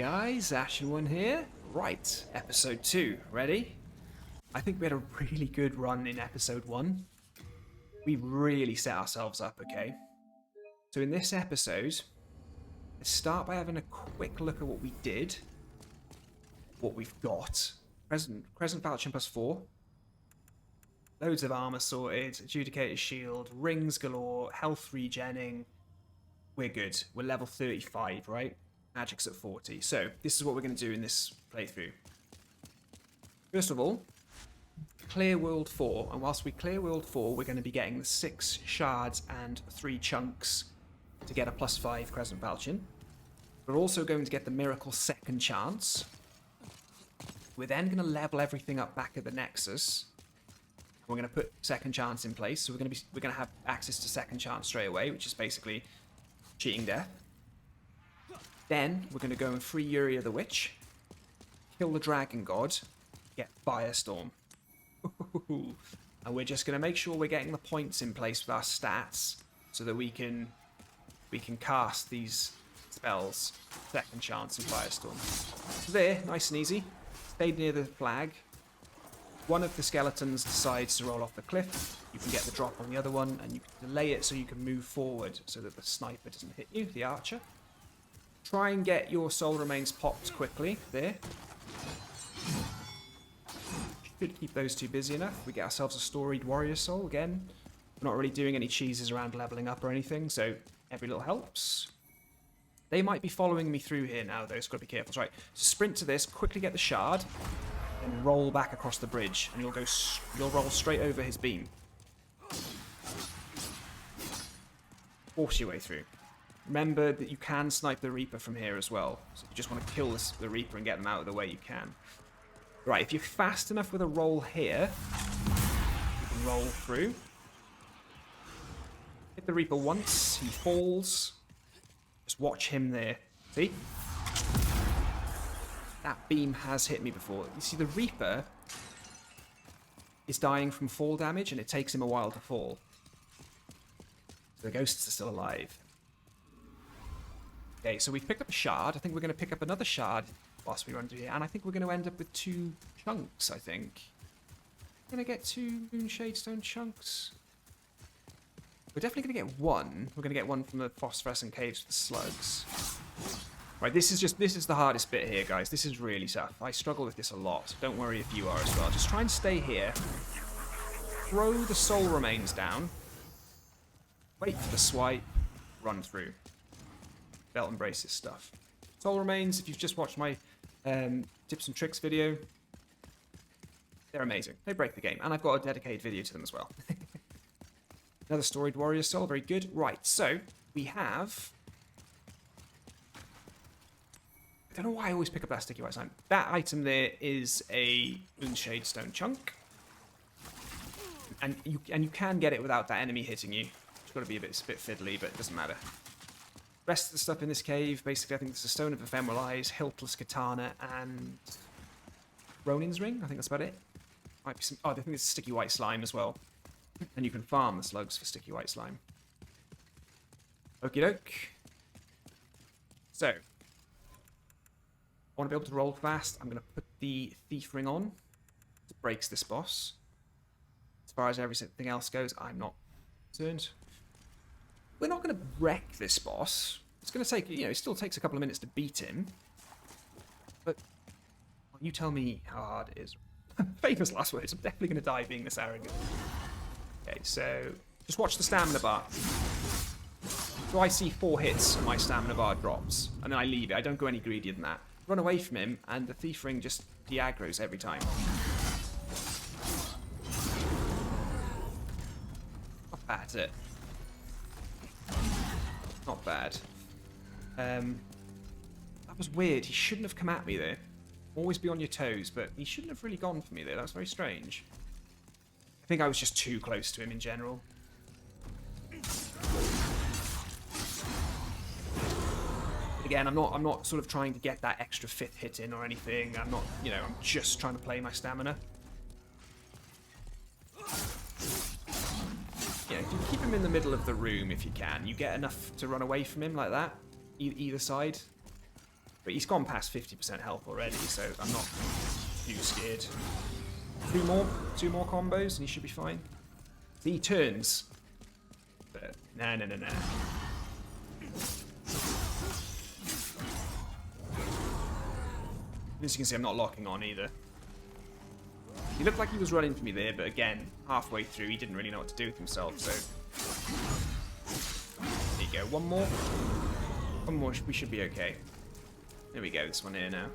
guys, Ashen here. Right, episode 2, ready? I think we had a really good run in episode 1. We really set ourselves up, okay? So in this episode, let's start by having a quick look at what we did. What we've got. Crescent Falchion +4. Loads of armor sorted, Adjudicator's shield, rings galore, health regenning. We're good. We're level 35, right? Magic's at 40. So, this is what we're going to do in this playthrough. First of all, clear World 4. And whilst we clear World 4, we're going to be getting the 6 shards and 3 chunks to get a +5 Crescent Falchion. We're also going to get the Miracle Second Chance. We're then going to level everything up back at the Nexus. We're going to put Second Chance in place. So we're going to have access to Second Chance straight away, which is basically cheating death. Then we're going to go and free Yuria the Witch, kill the Dragon God, get Firestorm. And we're just going to make sure we're getting the points in place with our stats so that we can cast these spells, Second Chance and Firestorm. So there, nice and easy. Stayed near the flag. One of the skeletons decides to roll off the cliff. You can get the drop on the other one, and you can delay it so you can move forward so that the sniper doesn't hit you, the archer. Try and get your soul remains popped quickly. There. Should keep those two busy enough. We get ourselves a storied warrior soul again. We're not really doing any cheeses around leveling up or anything, so every little helps. They might be following me through here now, though, so got to be careful. Right, so sprint to this, quickly get the shard, and roll back across the bridge, and you'll roll straight over his beam. Force your way through. Remember that you can snipe the Reaper from here as well. So if you just want to kill the Reaper and get them out of the way, you can. Right, if you're fast enough with a roll here, you can roll through. Hit the Reaper once, he falls. Just watch him there. See? That beam has hit me before. You see, the Reaper is dying from fall damage, and it takes him a while to fall. So the ghosts are still alive. Okay, so we've picked up a shard. I think we're going to pick up another shard whilst we run through here. And I think we're going to end up with 2 chunks, I think. We're going to get 2 Moonshade Stone chunks. We're definitely going to get 1. We're going to get 1 from the phosphorescent caves with the slugs. Right, this is the hardest bit here, guys. This is really tough. I struggle with this a lot. Don't worry if you are as well. Just try and stay here. Throw the soul remains down. Wait for the swipe. Run through. Belt and braces stuff. Soul remains, if you've just watched my tips and tricks video, they're amazing. They break the game. And I've got a dedicated video to them as well. Another storied warrior soul, very good. Right, so we have... I don't know why I always pick up that sticky white slime. That item there is a Moonshade Stone chunk. And you can get it without that enemy hitting you. It's got to be a bit fiddly, but it doesn't matter. Rest of the stuff in this cave, basically, I think it's a Stone of Ephemeral Eyes, Hiltless Katana, and Ronin's Ring. I think that's about it. Might be some... Oh, I think it's sticky white slime as well. And you can farm the slugs for sticky white slime. Okie doke. So, I want to be able to roll fast. I'm going to put the Thief Ring on. It breaks this boss. As far as everything else goes, I'm not concerned. We're not going to wreck this boss. It's going to take, it still takes a couple of minutes to beat him. But you tell me how hard it is. Famous last words. I'm definitely going to die being this arrogant. Okay, so just watch the stamina bar. So I see 4 hits and my stamina bar drops. And then I leave it. I don't go any greedier than that. Run away from him and the Thief Ring just de-aggroes every time. Not bad, is it? Not bad. That was weird. He shouldn't have come at me there. Always be on your toes, but he shouldn't have really gone for me there. That was very strange. I think I was just too close to him in general. But again, I'm not sort of trying to get that extra 5th hit in or anything. I'm not, I'm just trying to play my stamina. Keep him in the middle of the room if you can. You get enough to run away from him like that, either side. But he's gone past 50% health already, so I'm not too scared. Two more combos, and he should be fine. He turns. But nah. As you can see, I'm not locking on either. He looked like he was running for me there, but again, halfway through, he didn't really know what to do with himself, so... There you go, one more. One more, we should be okay. There we go, this one here now.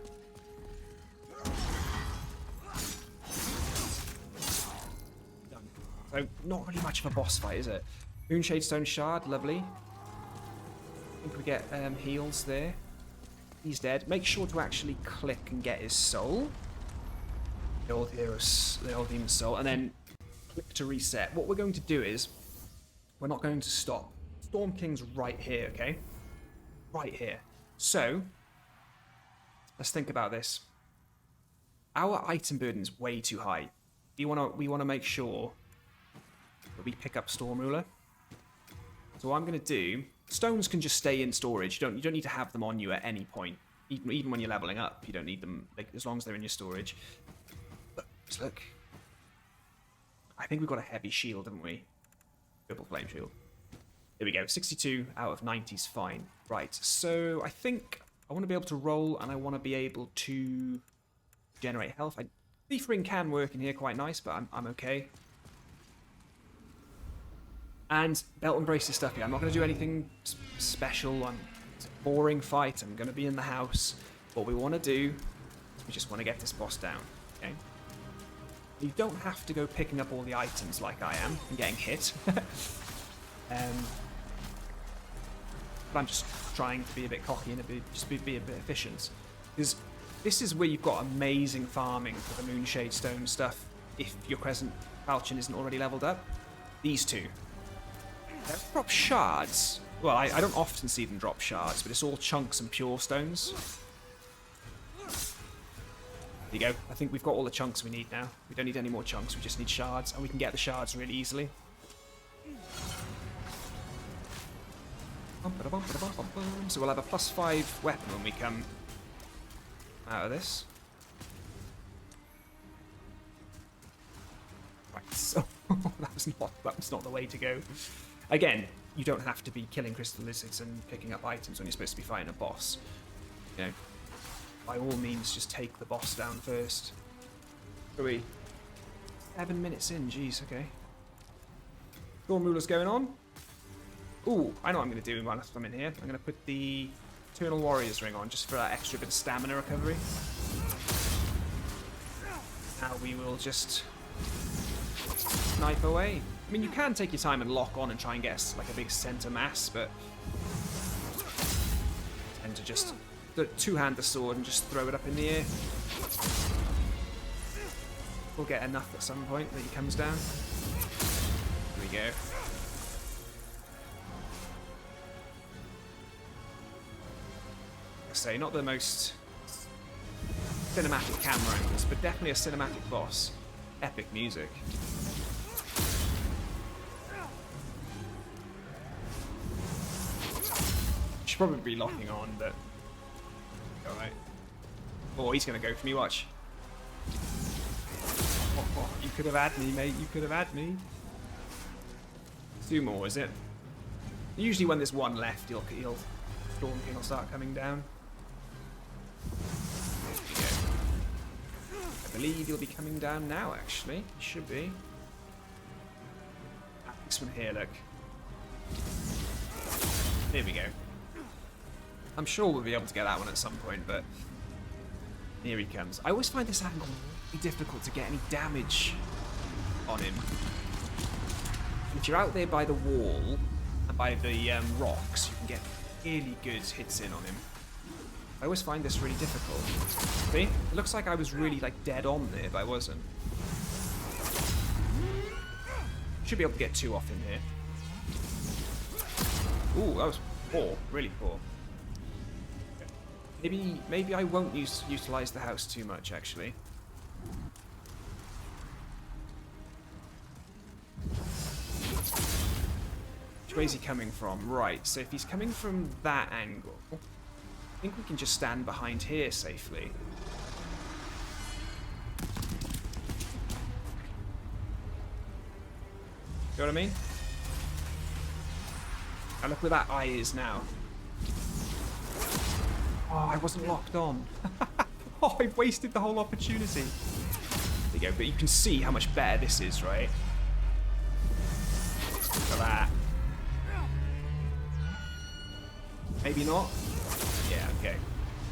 Done. So, not really much of a boss fight, is it? Moonshade Stone Shard, lovely. I think we get heals there. He's dead. Make sure to actually click and get his soul. The old demon's soul. And then click to reset. What we're going to do is, we're not going to stop. Storm King's right here, okay? Right here. So, let's think about this. Our item burden is way too high. We want to make sure that we pick up Storm Ruler. So what I'm going to do... Stones can just stay in storage. You don't need to have them on you at any point. Even when you're leveling up, you don't need them, like, as long as they're in your storage. But, just look. I think we've got a heavy shield, haven't we? Triple flame shield. There we go. 62 out of 90 is fine. Right, so I think I want to be able to roll, and I want to be able to generate health. Thief Ring can work in here quite nice, but I'm okay. And belt and braces stuff here. I'm not going to do anything special. It's a boring fight. I'm going to be in the house. What we want to do is we just want to get this boss down. Okay. You don't have to go picking up all the items like I am and getting hit. But I'm just trying to be a bit cocky and be a bit efficient. Because this is where you've got amazing farming for the Moonshade Stone stuff. If your Crescent Falchion isn't already leveled up. These two. They drop shards. Well, I don't often see them drop shards, but it's all chunks and pure stones. There you go. I think we've got all the chunks we need now. We don't need any more chunks, we just need shards, and we can get the shards really easily. So we'll have a +5 weapon when we come out of this. Right, so that was not the way to go. Again, you don't have to be killing crystal lizards and picking up items when you're supposed to be fighting a boss. You know, by all means, just take the boss down first. Are we 7 minutes in? Jeez, okay. Storm Ruler's going on. Ooh, I know what I'm going to do while I'm in here. I'm going to put the Eternal Warrior's Ring on just for that extra bit of stamina recovery. Now we will just snipe away. I mean, you can take your time and lock on and try and get like a big center mass, but I tend to just two-hand the sword and just throw it up in the air. We'll get enough at some point that he comes down. Here we go. I say, not the most cinematic camera angles, but definitely a cinematic boss. Epic music. Should probably be locking on, but alright. Oh, he's gonna go for me, watch. Oh, you could have had me, mate, you could have had me. 2 more, is it? Usually when there's one left, Storm King will start coming down. There we go. I believe he'll be coming down now, actually. He should be. This one here, look. There we go. I'm sure we'll be able to get that one at some point, but here he comes. I always find this angle really difficult to get any damage on him. If you're out there by the wall and by the rocks, you can get really good hits in on him. I always find this really difficult. See? It looks like I was really like dead on there, but I wasn't. Should be able to get 2 off in here. Ooh, that was poor, really poor. Maybe I won't utilize the house too much, actually. Which way is he coming from? Right, so if he's coming from that angle, I think we can just stand behind here safely. You know what I mean? And look where that eye is now. Oh, I wasn't locked on. Oh, I wasted the whole opportunity. There you go, but you can see how much better this is, right? Look at that. Maybe not? Yeah, okay.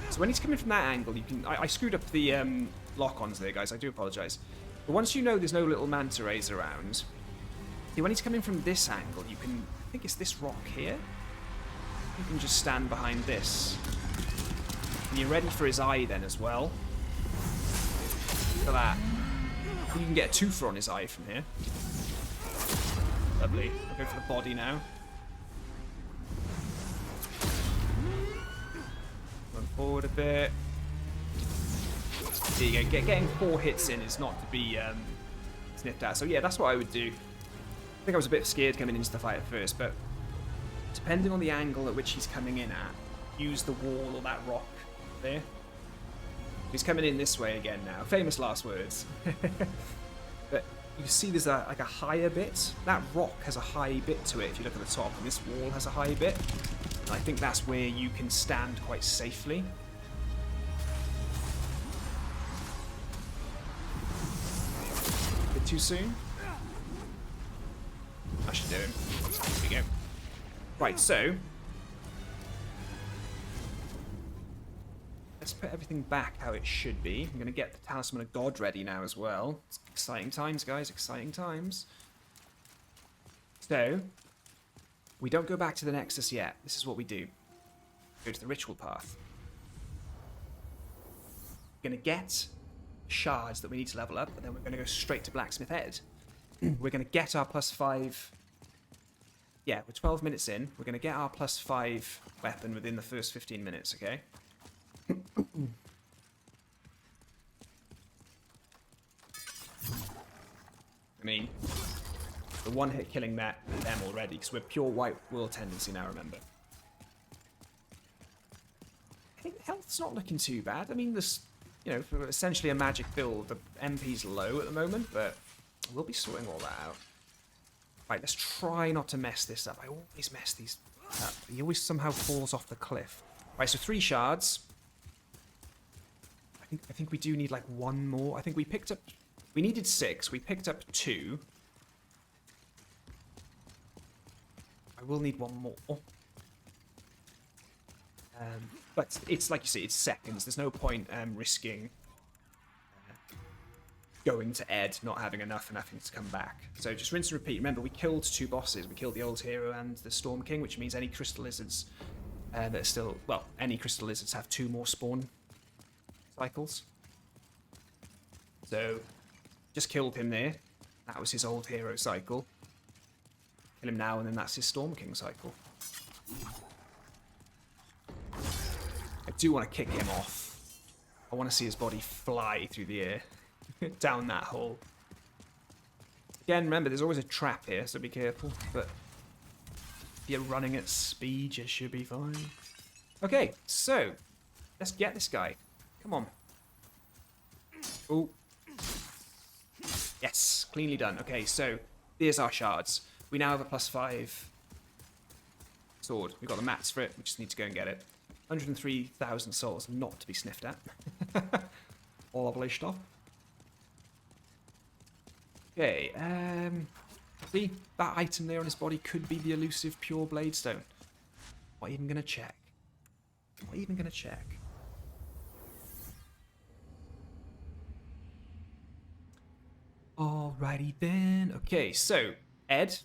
So when he's coming from that angle, you can... I screwed up the lock-ons there, guys. I do apologise. But once you know there's no little manta rays around, see, when he's coming from this angle, you can... I think it's this rock here. You can just stand behind this. And you're ready for his eye then as well. Look at that. You can get a twofer on his eye from here. Lovely. I'll go for the body now. Run forward a bit. There you go. Getting 4 hits in is not to be sniffed at. So yeah, that's what I would do. I think I was a bit scared coming into the fight at first, but depending on the angle at which he's coming in at, use the wall or that rock there. He's coming in this way again now. Famous last words. But you can see there's like a higher bit. That rock has a high bit to it if you look at the top, and this wall has a high bit. And I think that's where you can stand quite safely. A bit too soon? I should do him. There we go. Right, so let's put everything back how it should be. I'm going to get the Talisman of God ready now as well. It's exciting times, guys. Exciting times. So, we don't go back to the Nexus yet. This is what we do. Go to the ritual path. We're going to get shards that we need to level up, and then we're going to go straight to Blacksmith Ed. We're going to get our +5... Yeah, we're 12 minutes in. We're going to get our +5 weapon within the first 15 minutes, okay? I mean, the one-hit killing them already, because we're pure white world tendency now, remember. I think health's not looking too bad. I mean, this, you know, for essentially a magic build, the MP's low at the moment, but we'll be sorting all that out. Right, let's try not to mess this up. I always mess these up. He always somehow falls off the cliff. Right, so 3 shards. I think we do need like 1 more. I think we picked up... We needed 6. We picked up 2. I will need 1 more. But it's like you see, it's seconds. There's no point risking going to Ed, not having enough and having to come back. So just rinse and repeat. Remember, we killed 2 bosses. We killed the old hero and the Storm King, which means any crystal lizards that are still... Well, any crystal lizards have 2 more spawn cycles. So, just killed him there. That was his old hero cycle. Kill him now, and then that's his Storm King cycle. I do want to kick him off. I want to see his body fly through the air. Down that hole. Again, remember, there's always a trap here, so be careful. But if you're running at speed, you should be fine. Okay, so let's get this guy. Come on. Oh. Yes, cleanly done. Okay, so there's our shards. We now have a +5 sword. We've got the mats for it. We just need to go and get it. 103,000 souls, not to be sniffed at. Lovely stuff. Okay, see, that item there on his body could be the elusive pure Bladestone. Not even gonna check. Not even gonna check. Alrighty then. Okay, so, Ed.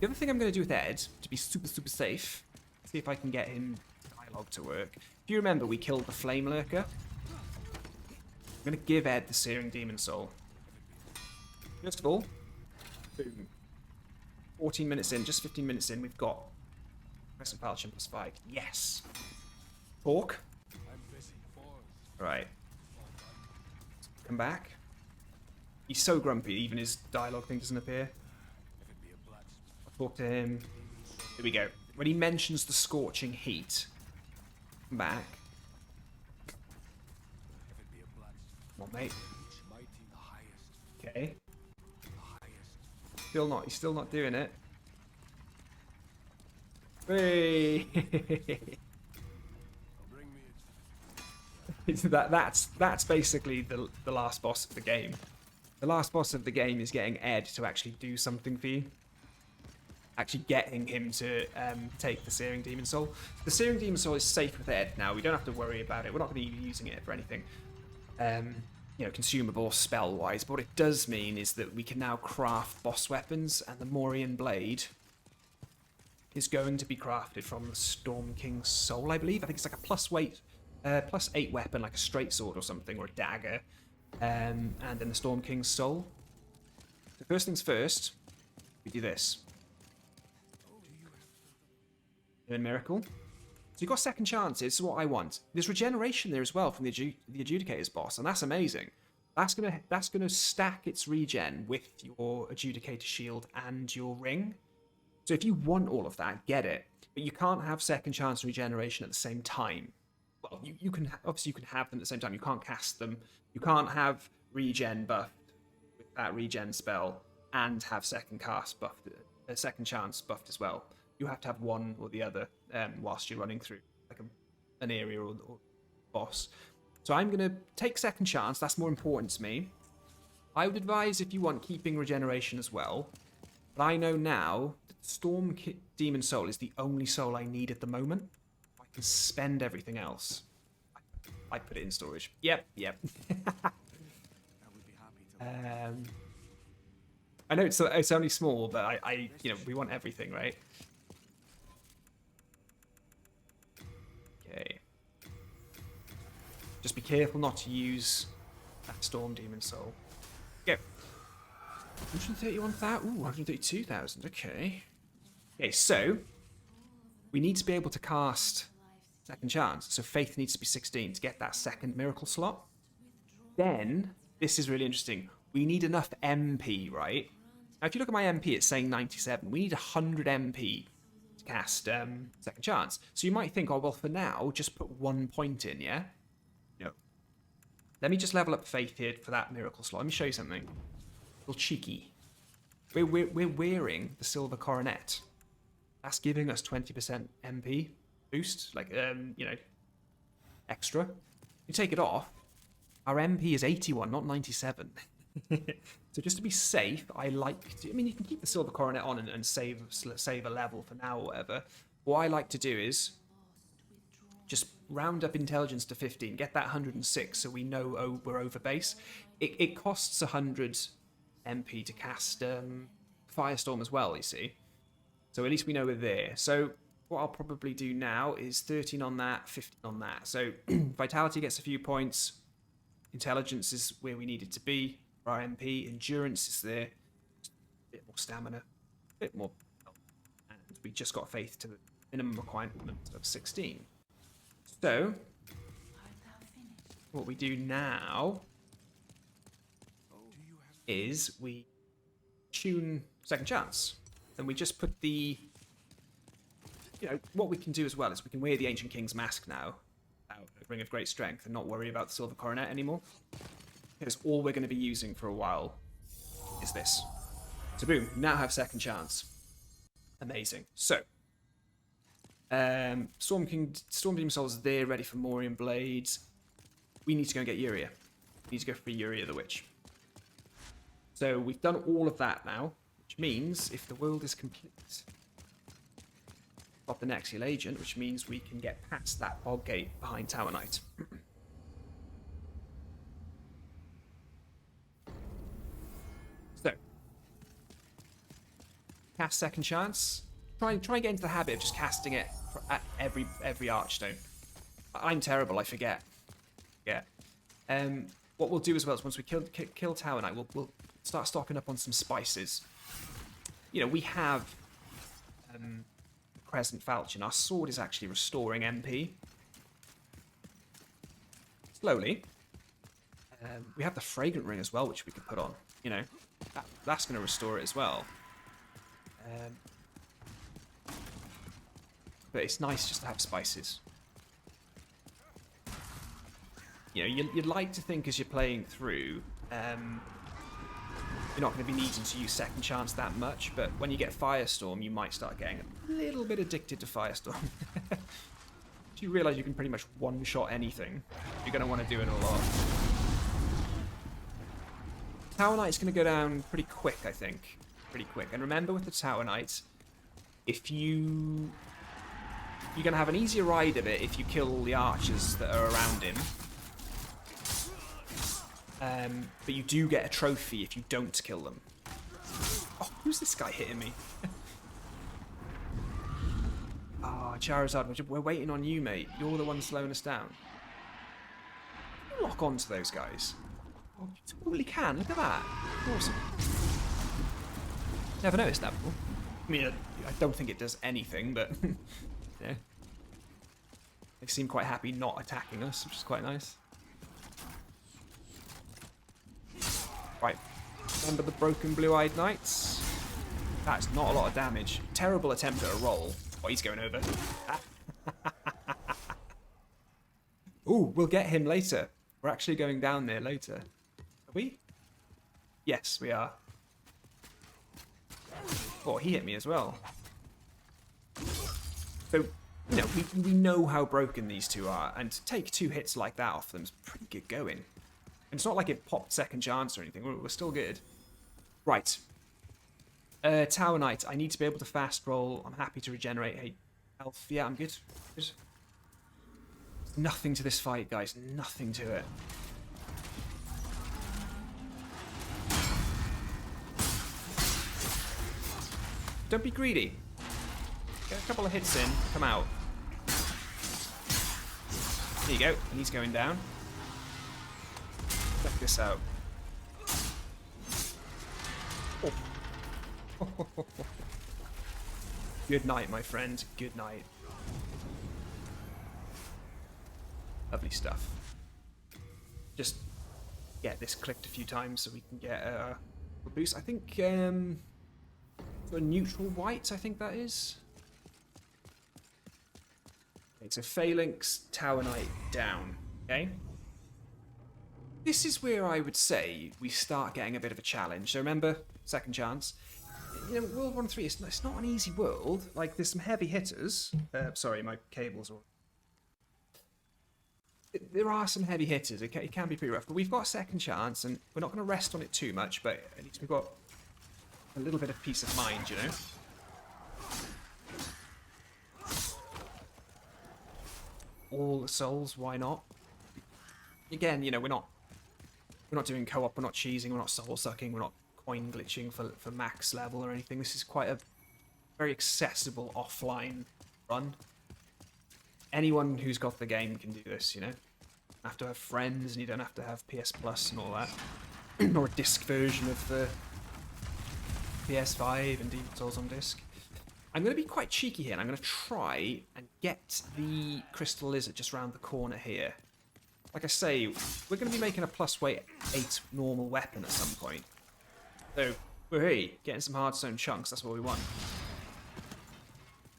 The other thing I'm going to do with Ed, to be super, super safe, see if I can get him dialogue to work. If you remember, we killed the Flame Lurker. I'm going to give Ed the Searing Demon Soul. First of all, boom. 14 minutes in, just 15 minutes in, we've got Crescent Falchion +5. Yes! Talk. Right. Come back. He's so grumpy, even his dialogue thing doesn't appear. I'll talk to him. Here we go. When he mentions the scorching heat, Come back. Come on, mate. Okay. He's still not doing it. Hey! that's basically the last boss of the game. The last boss of the game is getting Ed to actually do something for you. Actually getting him to take the Searing Demon Soul. The Searing Demon Soul is safe with Ed now. We don't have to worry about it. We're not going to be using it for anything, you know, consumable spell-wise. But what it does mean is that we can now craft boss weapons, and the Morian Blade is going to be crafted from the Storm King's Soul, I believe. I think it's like a +8 weapon, like a straight sword or something, or a dagger. And then the Storm King's Soul. So first things first, we do this. And Miracle. So you've got second chances. This is what I want. There's regeneration there as well from the Adjudicator's boss, and that's amazing. That's gonna stack its regen with your Adjudicator shield and your ring. So if you want all of that, get it. But you can't have second chance and regeneration at the same time. Well, you can obviously you can have them at the same time. You can't cast them. You can't have regen buffed with that regen spell and have second cast buffed, second chance buffed as well. You have to have one or the other whilst you're running through like an area or boss. So I'm going to take second chance. That's more important to me. I would advise, if you want, keeping regeneration as well. But I know now that Storm Demon Soul is the only soul I need at the moment. I can spend everything else. I put it in storage. Yep. I know it's only small, but I you know, we want everything, right? Okay. Just be careful not to use that Storm Demon Soul. Go. 131,000. Ooh, 132,000. Okay. Okay, so we need to be able to cast second chance. So faith needs to be 16 to get that second miracle slot. Then, this is really interesting. We need enough MP, right? Now, if you look at my MP, it's saying 97. We need 100 MP to cast second chance. So you might think, oh, well, for now, just put 1 point in, yeah? No. Let me just level up faith here for that miracle slot. Let me show you something. A little cheeky. We're wearing the silver coronet. That's giving us 20% MP boost, like, you know, extra. You take it off, our MP is 81, not 97. So just to be safe, I like to, I mean, you can keep the silver coronet on and save a level for now or whatever. What I like to do is just round up intelligence to 15, get that 106 so we know we're over base. It costs 100 MP to cast Firestorm as well, you see. So at least we know we're there. So what I'll probably do now is 13 on that, 15 on that. So Vitality gets a few points. Intelligence is where we need it to be. For our MP, Endurance is there. A bit more stamina, a bit more health. And we just got faith to the minimum requirement of 16. So what we do now is we tune second chance. Then we just put the, you know, what we can do as well is we can wear the Ancient King's mask now, a Ring of Great Strength, and not worry about the silver coronet anymore. Because all we're going to be using for a while is this. So boom, now have second chance. Amazing. So, Storm Demon Soul is there, ready for Morian Blades. We need to go and get Yuria. We need to go for Yuria the Witch. So we've done all of that now, which means if the world is complete, got the Nexial Agent, which means we can get past that fog gate behind Tower Knight. So, cast second chance. Try and get into the habit of just casting it at every Archstone. I'm terrible. I forget. Yeah. What we'll do as well is once we kill Tower Knight, we'll start stocking up on some spices. You know, we have Crescent Falchion. Our sword is actually restoring MP. Slowly. We have the Fragrant Ring as well, which we could put on. You know, that's going to restore it as well. But it's nice just to have spices. you know, you'd like to think as you're playing through, you're not going to be needing to use second chance that much, but when you get Firestorm, you might start getting a little bit addicted to Firestorm. Do you realise you can pretty much one-shot anything? You're going to want to do it a lot. Tower Knight's going to go down pretty quick, I think. Pretty quick. And remember with the Tower Knight, if you're going to have an easier ride of it if you kill all the archers that are around him. But you do get a trophy if you don't kill them. Oh, who's this guy hitting me? Ah, oh, Charizard, we're waiting on you, mate. You're the one slowing us down. Lock on to those guys. Oh, you totally can. Look at that. Awesome. Never noticed that before. I mean, I don't think it does anything, but yeah. They seem quite happy not attacking us, which is quite nice. Right. Remember the broken blue-eyed knights? That's not a lot of damage. Terrible attempt at a roll. Oh, he's going over. Ooh, we'll get him later. We're actually going down there later. Are we? Yes, we are. Oh, he hit me as well. So, you know, we know how broken these two are, and to take 2 hits like that off them is pretty good going. And it's not like it popped second chance or anything. We're still good. Right. Tower Knight. I need to be able to fast roll. I'm happy to regenerate health. Yeah, I'm good. Good. Nothing to this fight, guys. Nothing to it. Don't be greedy. Get a couple of hits in. Come out. There you go. And he's going down. Check this out. Oh. Good night, my friend. Good night. Lovely stuff. Just get this clicked a few times so we can get a boost. I think a neutral white, I think that is. Okay, so Phalanx, Tower Knight down. Okay. This is where I would say we start getting a bit of a challenge. So remember, second chance. You know, World 1 3, it's not an easy world. Like, there's some heavy hitters. Sorry, my cables are... There are some heavy hitters. It can be pretty rough. But we've got a second chance, and we're not going to rest on it too much, but at least we've got a little bit of peace of mind, you know? All the souls, why not? Again, you know, we're not doing co-op, we're not cheesing, we're not soul-sucking, we're not coin glitching for max level or anything. This is quite a very accessible offline run. Anyone who's got the game can do this, you know? You don't have to have friends, and you don't have to have PS Plus and all that. Or a disc version of the PS5 and Demon Souls on disc. I'm going to be quite cheeky here, and I'm going to try and get the Crystal Lizard just round the corner here. Like I say, we're going to be making a plus weight 8 normal weapon at some point. So, woohoo, getting some hardstone chunks, that's what we want.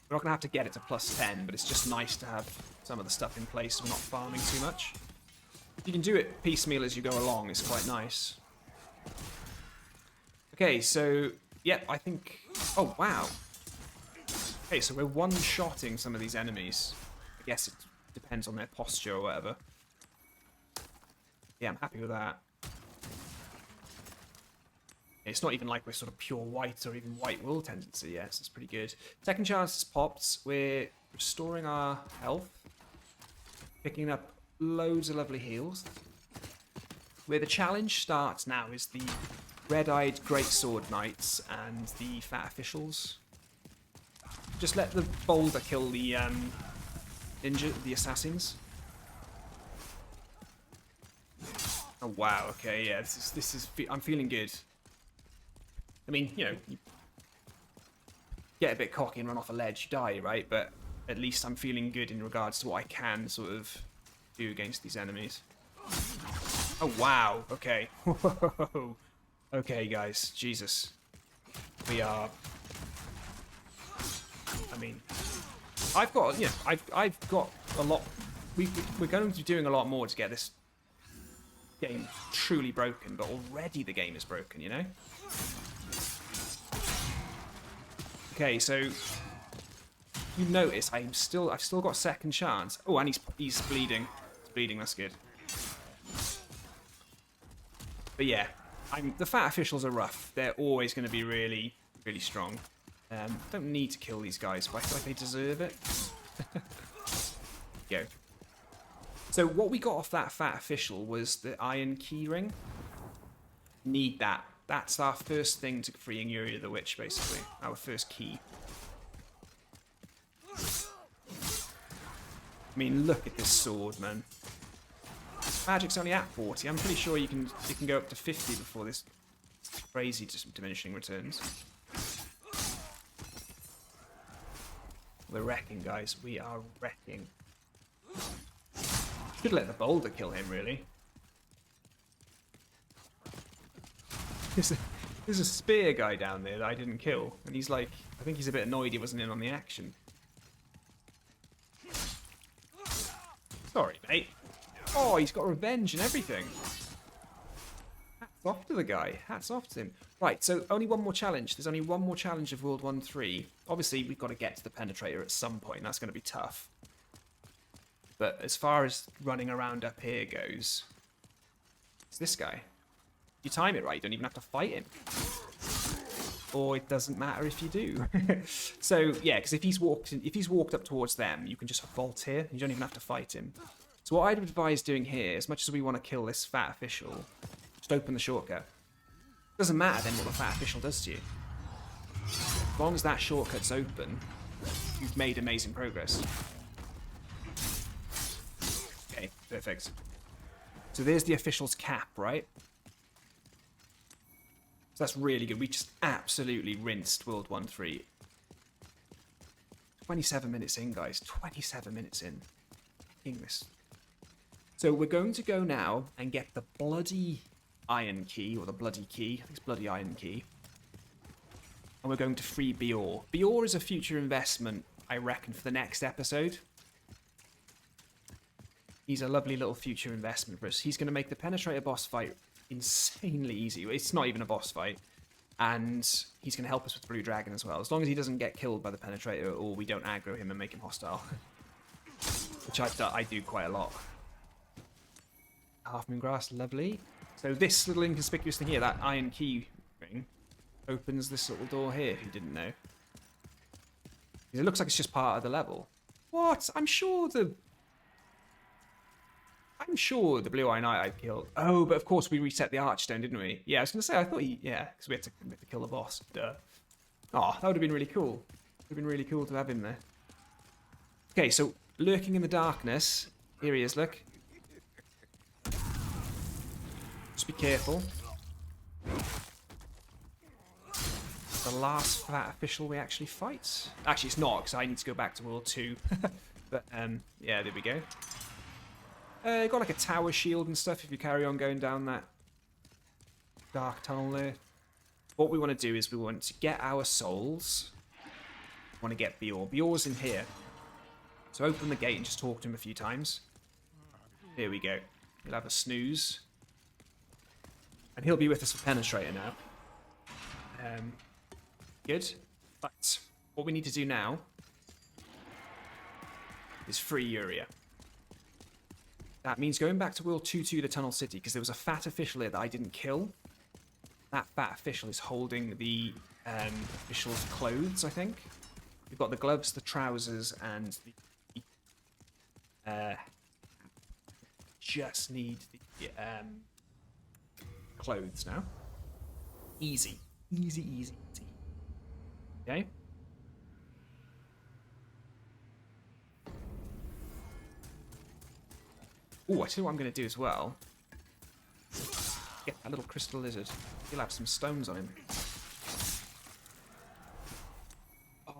We're not going to have to get it to plus 10, but it's just nice to have some of the stuff in place so we're not farming too much. If you can do it piecemeal as you go along, it's quite nice. Okay, so, yep, I think... Oh, wow. Okay, so we're one-shotting some of these enemies. I guess it depends on their posture or whatever. Yeah, I'm happy with that. It's not even like we're sort of pure white or even white wool tendency. Yes, it's pretty good. Second chance has popped. We're restoring our health. Picking up loads of lovely heals. Where the challenge starts now is the red-eyed greatsword knights and the fat officials. Just let the boulder kill the ninja, the assassins. Oh wow, okay, yeah, this is I'm feeling good. I mean, you know, you get a bit cocky and run off a ledge, you die, right? But at least I'm feeling good in regards to what I can sort of do against these enemies. Oh wow, okay. Okay, guys, Jesus. We are... I mean, I've got, you know, I've got a lot... We're going to be doing a lot more to get this game truly broken, but already the game is broken, you know? Okay, so you notice I've still got second chance. Oh, and he's bleeding. He's bleeding, that's good. But yeah, the fat officials are rough. They're always going to be really, really strong. Don't need to kill these guys, but I feel like they deserve it. Go. So what we got off that fat official was the iron key ring. Need that. That's our first thing to freeing Yuria the Witch, basically. Our first key. I mean, look at this sword, man. Magic's only at 40. I'm pretty sure you can go up to 50 before this crazy diminishing returns. We're wrecking, guys. We are wrecking. Should let the boulder kill him, really. There's a spear guy down there that I didn't kill, and he's like, I think he's a bit annoyed he wasn't in on the action. Sorry, mate. Oh, he's got revenge and everything. Hats off to the guy. Hats off to him. Right, so only one more challenge. There's only one more challenge of World 1-3. Obviously, we've got to get to the penetrator at some point. That's going to be tough. But as far as running around up here goes, it's this guy. If you time it right, you don't even have to fight him. Or it doesn't matter if you do. So, yeah, because if he's walked up towards them, you can just vault here. You don't even have to fight him. So what I'd advise doing here, as much as we want to kill this fat official, just open the shortcut. Doesn't matter then what the fat official does to you. As long as that shortcut's open, you've made amazing progress. Okay, perfect. So there's the official's cap, right? So that's really good. We just absolutely rinsed World 1-3. 27 minutes in, guys. 27 minutes in. This. So we're going to go now and get the bloody iron key, or the bloody key. I think it's bloody iron key. And we're going to free Biorr. Biorr is a future investment, I reckon, for the next episode. He's a lovely little future investment for us. He's going to make the penetrator boss fight insanely easy. It's not even a boss fight. And he's going to help us with Blue Dragon as well. As long as he doesn't get killed by the penetrator, or we don't aggro him and make him hostile. Which I do quite a lot. Half Moon Grass, lovely. So this little inconspicuous thing here, that iron key ring, opens this little door here, if you didn't know. It looks like it's just part of the level. What? I'm sure the Blue Eye Knight I killed. Oh, but of course we reset the Archstone, didn't we? Yeah, I was going to say, I thought because we had to kill the boss. Duh. Oh, that would have been really cool. Would have been really cool to have him there. Okay, so lurking in the darkness. Here he is, look. Just be careful. The last fat official we actually fight. Actually, it's not, because I need to go back to World 2. But, yeah, there we go. Got like a tower shield and stuff if you carry on going down that dark tunnel there. What we want to do is we want to get our souls. We want to get Biorr. Biorr's in here. So open the gate and just talk to him a few times. Here we go. He'll have a snooze. And he'll be with us for Penetrator now. Good. But what we need to do now is free Yuria. That means going back to World 2-2, the Tunnel City, because there was a fat official here that I didn't kill. That fat official is holding the official's clothes, I think. We've got the gloves, the trousers, and the... just need the clothes now. Easy. Easy, easy, easy. Okay? Oh, I tell you what I'm going to do as well. Get that little crystal lizard. He'll have some stones on him. Oh,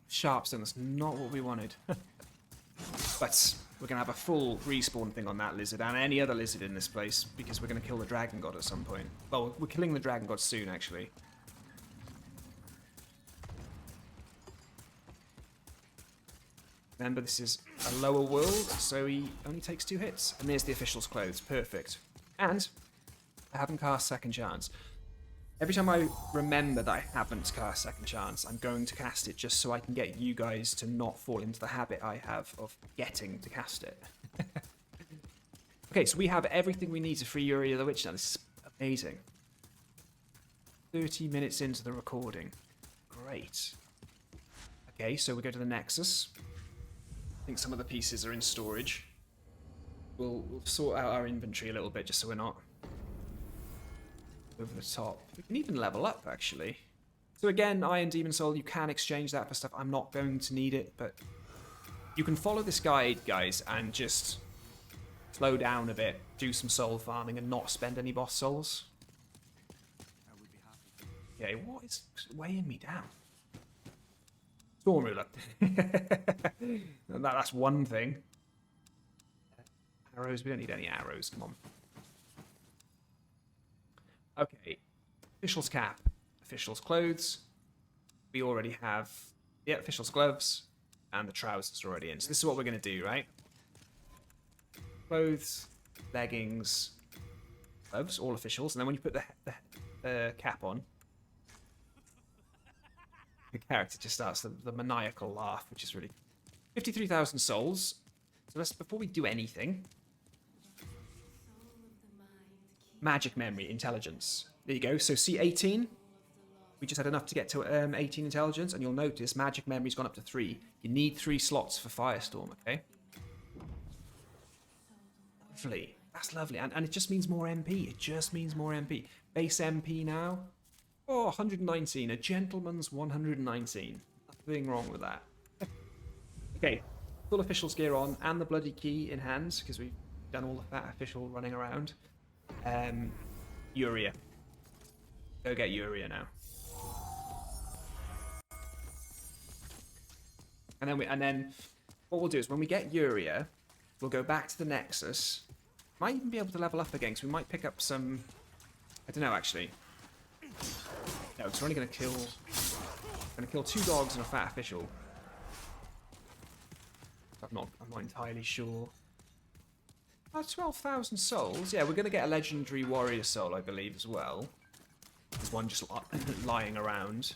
sharp stone. That's not what we wanted. But we're going to have a full respawn thing on that lizard and any other lizard in this place because we're going to kill the dragon god at some point. Well, we're killing the dragon god soon, actually. Remember, this is a lower world, so he only takes 2 hits. And there's the official's clothes. Perfect. And I haven't cast Second Chance. Every time I remember that I haven't cast Second Chance, I'm going to cast it just so I can get you guys to not fall into the habit I have of getting to cast it. Okay, so we have everything we need to free Yuria the Witch now. This is amazing. 30 minutes into the recording. Great. Okay, so we go to the Nexus. I think some of the pieces are in storage. We'll sort out our inventory a little bit just so we're not over the top. We can even level up, actually. So again, Iron Demon Soul, you can exchange that for stuff. I'm not going to need it, but you can follow this guide, guys, and just slow down a bit, do some soul farming, and not spend any boss souls. Okay, what is weighing me down? Storm Ruler. That's one thing. Arrows, we don't need any arrows, come on. Okay, Official's Cap, Official's Clothes. We already have, yeah, Official's Gloves, and the trousers are already in. So this is what we're going to do, right? Clothes, leggings, gloves, all officials. And then when you put the cap on, the character just starts the maniacal laugh, which is really... 53,000 souls. So let's, before we do anything... Magic Memory, Intelligence. There you go. So see 18? We just had enough to get to 18 Intelligence, and you'll notice Magic Memory's gone up to 3. You need 3 slots for Firestorm, okay? Lovely. That's lovely. And it just means more MP. It just means more MP. Base MP now. Oh, 119. A gentleman's 119. Nothing wrong with that. Okay. Full official's gear on and the bloody key in hand, because we've done all of that official running around. Yuria. Go get Yuria now. And then what we'll do is when we get Yuria, we'll go back to the Nexus. Might even be able to level up again, because we might pick up some... I don't know, actually. No, because we're only going to kill 2 dogs and a fat official. I'm not entirely sure. Oh, 12,000 souls. Yeah, we're going to get a legendary warrior soul, I believe, as well. There's one just lying around.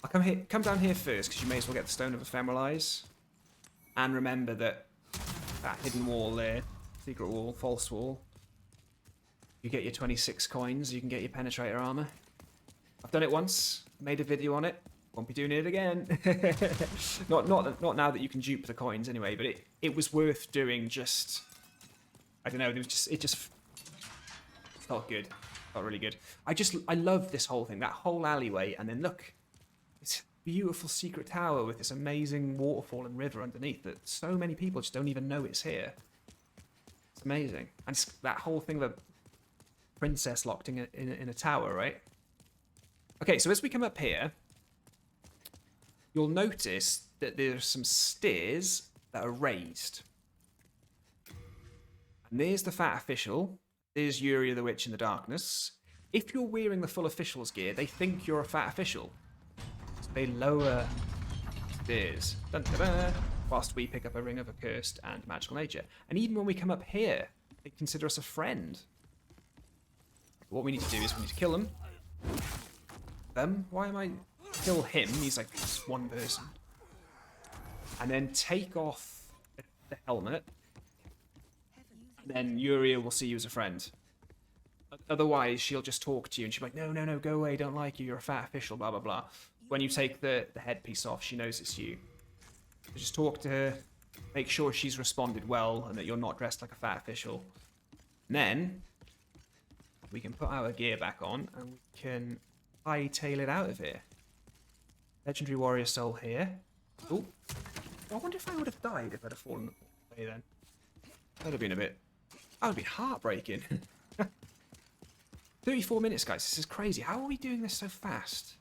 I'll come down here first, because you may as well get the Stone of Ephemeral Eyes. And remember that hidden wall there, secret wall, false wall. You get your 26 coins, you can get your penetrator armor. I've done it once, made a video on it. Won't be doing it again. not now that you can dupe the coins anyway, but it was worth doing. Just, I don't know, it just felt good. Felt really good. I love this whole thing, that whole alleyway, and then look, this beautiful secret tower with this amazing waterfall and river underneath that so many people just don't even know it's here. It's amazing. And it's that whole thing of a princess locked in a tower, right? Okay, so as we come up here, you'll notice that there's some stairs that are raised. And there's the fat official. There's Yuria the Witch in the darkness. If you're wearing the full official's gear, they think you're a fat official. So they lower stairs. Dun, dun, dun, whilst we pick up a Ring of Accursed and Magical Nature. And even when we come up here, they consider us a friend. What we need to do is we need to kill them. Why am I... Kill him, he's like just one person. And then take off the helmet. And then Yuria will see you as a friend. Otherwise, she'll just talk to you and she'll be like, no, go away, don't like you, you're a fat official, blah, blah, blah. When you take the headpiece off, she knows it's you. So just talk to her, make sure she's responded well and that you're not dressed like a fat official. And then we can put our gear back on and we can hightail it out of here. Legendary Warrior Soul here. Oh, I wonder if I would have died if I'd have fallen away then. That would have been a bit... That would be heartbreaking. 34 minutes, guys. This is crazy. How are we doing this so fast?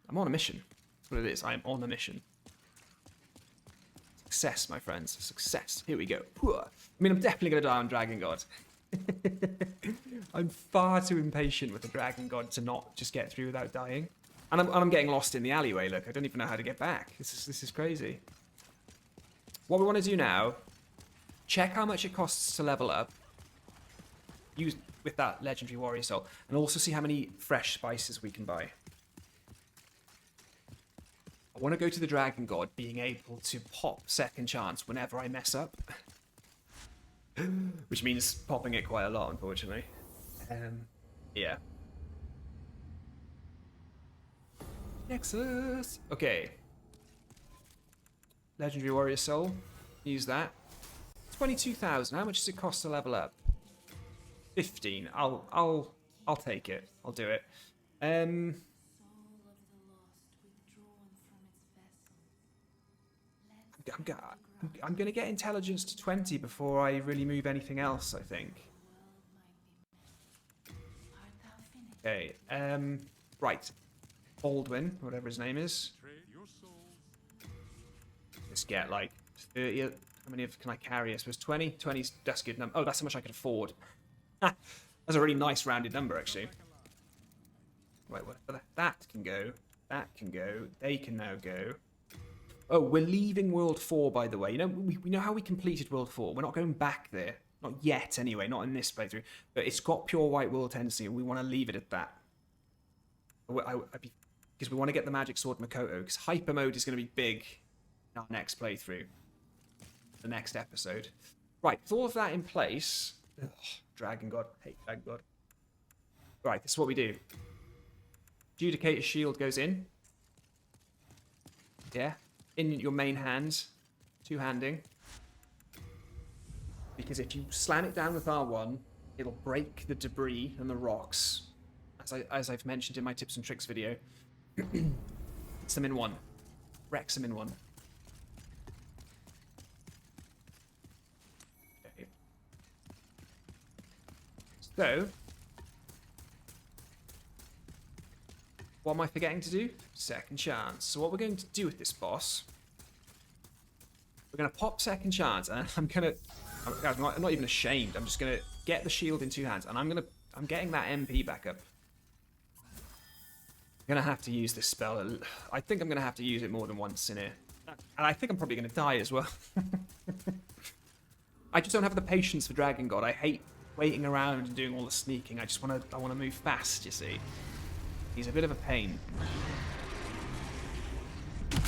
I'm on a mission. That's what it is. I am on a mission. Success, my friends. Success. Here we go. I mean, I'm definitely going to die on Dragon God. I'm far too impatient with the Dragon God to not just get through without dying. And I'm getting lost in the alleyway, look. I don't even know how to get back. This is crazy. What we want to do now, check how much it costs to level up. Use with that legendary warrior soul. And also see how many fresh spices we can buy. I want to go to the Dragon God, being able to pop second chance whenever I mess up. Which means popping it quite a lot, unfortunately. Yeah. Nexus! Okay. Legendary Warrior Soul. Use that. 22,000. How much does it cost to level up? 15. I'll take it. I'll do it. I'm going to get intelligence to 20 before I really move anything else, I think. Okay, right. Baldwin, whatever his name is. Let's get like 30. How many can I carry? I suppose 20? 20's that's a good number. Oh, that's how much I can afford. That's a really nice rounded number, actually. Right, what? That can go. That can go. They can now go. Oh, we're leaving World 4, by the way. You know, we know how we completed World 4. We're not going back there. Not yet, anyway. Not in this playthrough. But it's got pure white world tendency, and we want to leave it at that. Because we want to get the magic sword Makoto. Because hyper mode is going to be big in our next playthrough. The next episode. Right, with all of that in place... Ugh, Dragon God. I hate Dragon God. Right, this is what we do. Judicator's shield goes in. Yeah. In your main hands. Two-handing. Because if you slam it down with R1, it'll break the debris and the rocks. As I've mentioned in my tips and tricks video. It's them in one. Wrecks them in one. Okay. So, what am I forgetting to do? Second chance. So what we're going to do with this boss, we're going to pop second chance, and I'm not even ashamed. I'm just going to get the shield in two hands, and I'm getting that MP back up. I'm going to have to use this spell. I think I'm going to have to use it more than once in here. And I think I'm probably going to die as well. I just don't have the patience for Dragon God. I hate waiting around and doing all the sneaking. I want to move fast, you see. He's a bit of a pain. There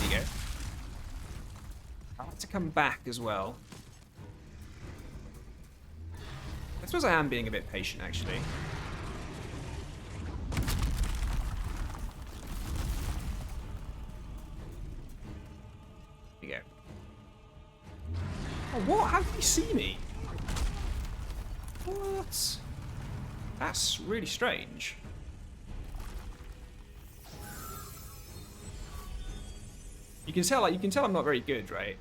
you go. I like to come back as well. I suppose I am being a bit patient, actually. There you go. Oh, what? How did he see me? What? That's really strange. You can tell I'm not very good, right?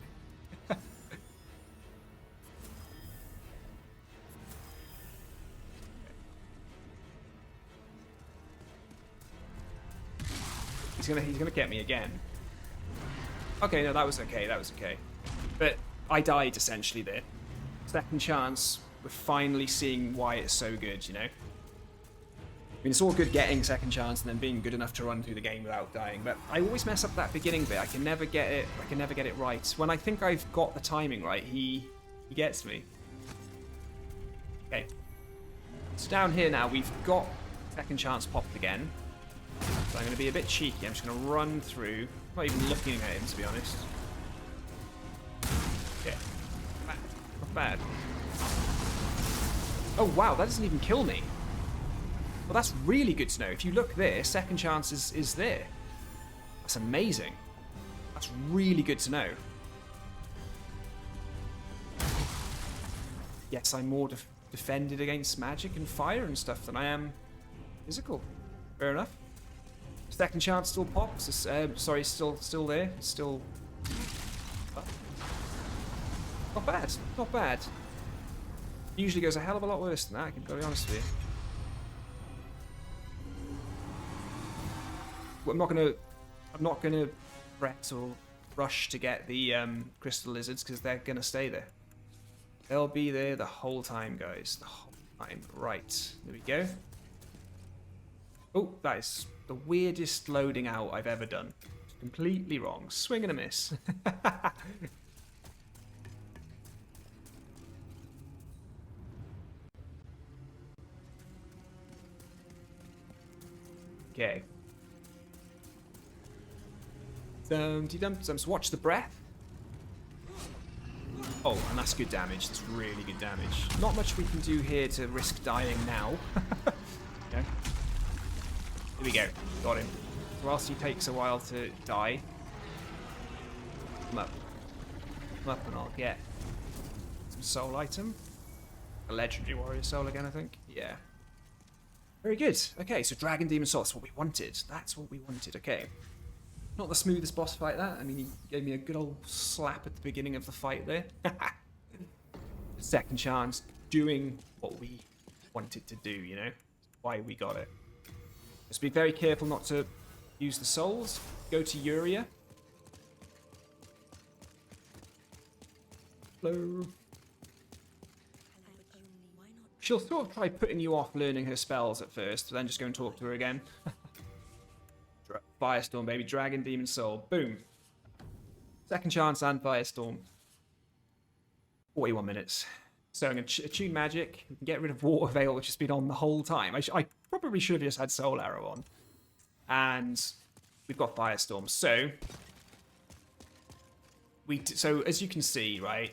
He's gonna get me again. Okay, no, that was okay. That was okay. But I died essentially there. Second chance. We're finally seeing why it's so good, you know. I mean, it's all good getting second chance and then being good enough to run through the game without dying, but I always mess up that beginning bit. I can never get it right. When I think I've got the timing right, he gets me. Okay. So down here now, we've got second chance popped again. So I'm going to be a bit cheeky. I'm just going to run through. Not even looking at him, to be honest. Okay. Not bad. Oh, wow, that doesn't even kill me. Well, that's really good to know. If you look there, second chance is there. That's amazing. That's really good to know. Yes, I'm more defended against magic and fire and stuff than I am physical. Fair enough. Second chance still pops. Sorry, still there. Still. Not bad. Not bad. Usually goes a hell of a lot worse than that. I can be honest with you. I'm not gonna fret or rush to get the crystal lizards because they're gonna stay there. They'll be there the whole time, guys. The whole time. Right. There we go. Oh, that is the weirdest loading out I've ever done. Completely wrong. Swing and a miss. Okay. Dum-de-dum-dums. Watch the breath. Oh, and that's good damage. That's really good damage. Not much we can do here to risk dying now. Okay. Here we go. Got him. Or else he takes a while to die. Come up. Come up and I'll get some soul item. A legendary warrior soul again, I think. Yeah. Very good. Okay, so Dragon Demon Soul. That's what we wanted. That's what we wanted. Okay. Not the smoothest boss fight, that. I mean, he gave me a good old slap at the beginning of the fight there. Second chance doing what we wanted to do, you know? Why we got it. Just be very careful not to use the souls. Go to Yuria. Hello. She'll sort of try putting you off learning her spells at first, then just go and talk to her again. Firestorm, baby. Dragon Demon Soul. Boom. Second chance and Firestorm. 41 minutes. So I'm going to attune magic. We can get rid of Water Veil, which has been on the whole time. I probably should have just had Soul Arrow on. And we've got Firestorm. So as you can see, right?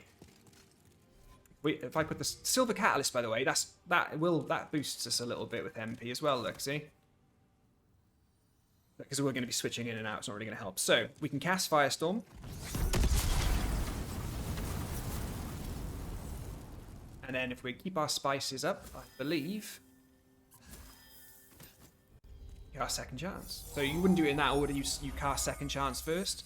If I put the Silver Catalyst, by the way, that boosts us a little bit with MP as well. Look, see? Because we're going to be switching in and out, it's not really going to help. So, we can cast Firestorm. And then if we keep our spices up, I believe, you cast Second Chance. So you wouldn't do it in that order, you cast Second Chance first.